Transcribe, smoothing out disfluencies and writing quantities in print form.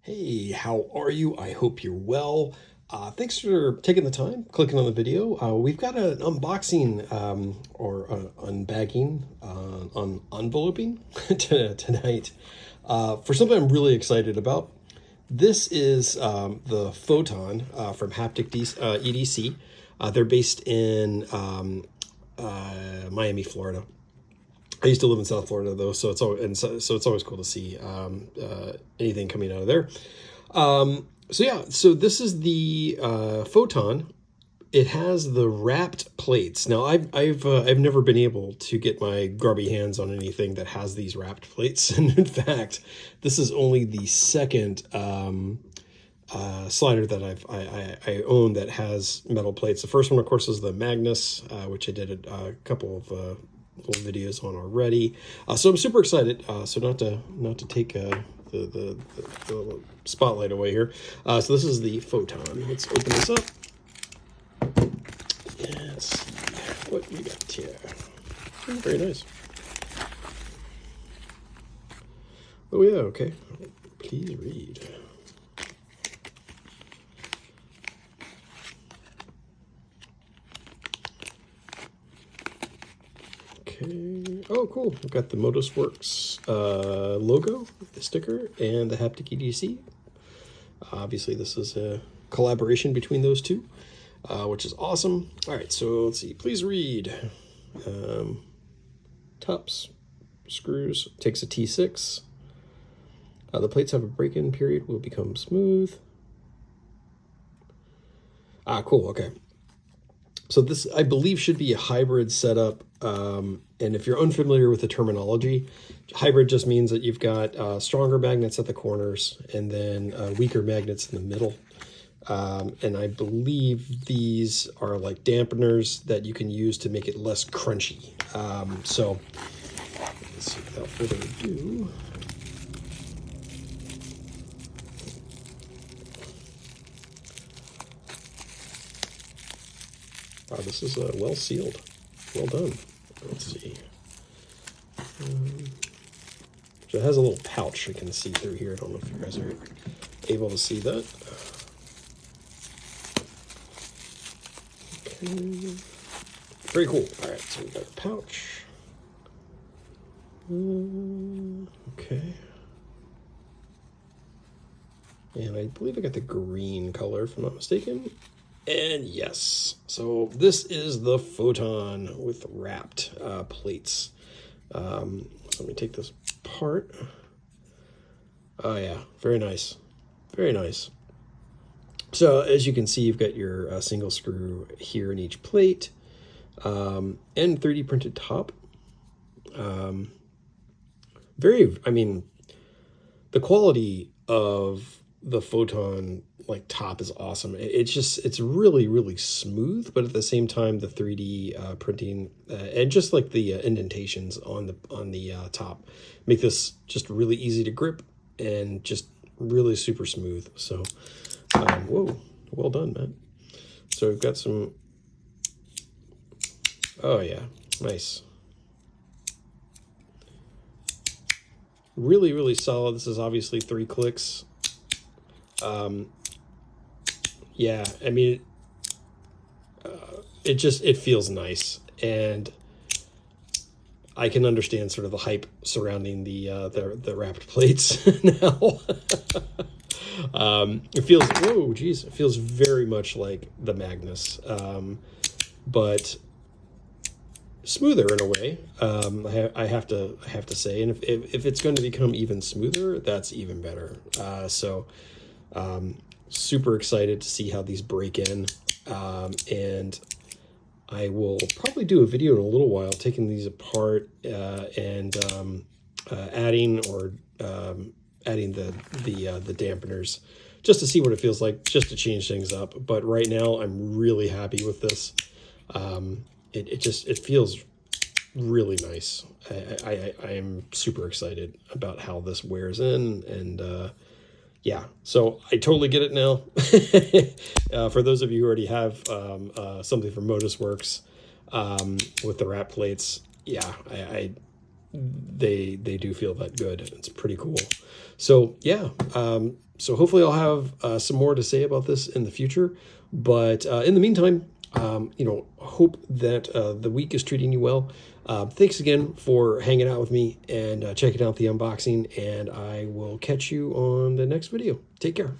Hey, how are you? I hope you're well. Thanks for taking the time, clicking on the video. We've got an unboxing or unbagging, enveloping tonight for something I'm really excited about. This is the Photon from HapticEDC. They're based in Miami, Florida. I used to live in South Florida though, so it's always, so it's always cool to see anything coming out of there. So this is the Photon. It has the wrapped plates. Now I've never been able to get my grubby hands on anything that has these wrapped plates, and in fact, this is only the second slider that I own that has metal plates. The first one, of course, is the Magnus, which I did a couple of little videos on already. So I'm super excited. So not to take the spotlight away here. So this is the Photon. Let's open this up. And let's see what we got here. Oh, very nice. Oh yeah, okay. Please read. Okay. Oh, cool. We've got the ModusWorks logo, the sticker, and the HapticEDC. Obviously, this is a collaboration between those two, which is awesome. All right, so let's see. Please read. Tops, screws, takes a T6. The plates have a break-in period, will become smooth. Cool, okay. So this, I believe, should be a hybrid setup. And if you're unfamiliar with the terminology, hybrid just means that you've got stronger magnets at the corners and then weaker magnets in the middle. And I believe these are like dampeners that you can use to make it less crunchy. So let's see, without further ado. Wow, this is well sealed. Well done. Let's see. So it has a little pouch you can see through here. I don't know if you guys are able to see that. Okay. Very cool. All right, so we've got a pouch. Okay. And I believe I got the green color, if I'm not mistaken. And yes, so this is the Photon with wrapped plates. Let me take this apart. Oh yeah, very nice, very nice. So as you can see, you've got your single screw here in each plate, and 3D printed top. I mean, the quality of the Photon top is awesome. It's really, really smooth, but at the same time, the 3D printing and just like the indentations on the top make this just really easy to grip and just really super smooth. So, whoa, well done, man. So we've got some, oh yeah, nice. Really, really solid. This is obviously 3 clicks. Yeah, I mean, it feels nice, and I can understand sort of the hype surrounding the wrapped plates now. It feels, whoa, geez, it feels very much like the Magnus, but smoother in a way. I have to say, and if it's going to become even smoother, that's even better. Super excited to see how these break in, and I will probably do a video in a little while taking these apart and adding the dampeners just to see what it feels like, just to change things up. But right now I'm really happy with this. It feels really nice. I am super excited about how this wears in, and yeah, so I totally get it now. For those of you who already have something from ModusWorks with the wrap plates, yeah, they do feel that good. It's pretty cool. So yeah, So hopefully I'll have some more to say about this in the future. But in the meantime, hope that the week is treating you well. Thanks again for hanging out with me and checking out the unboxing, and I will catch you on the next video. Take care.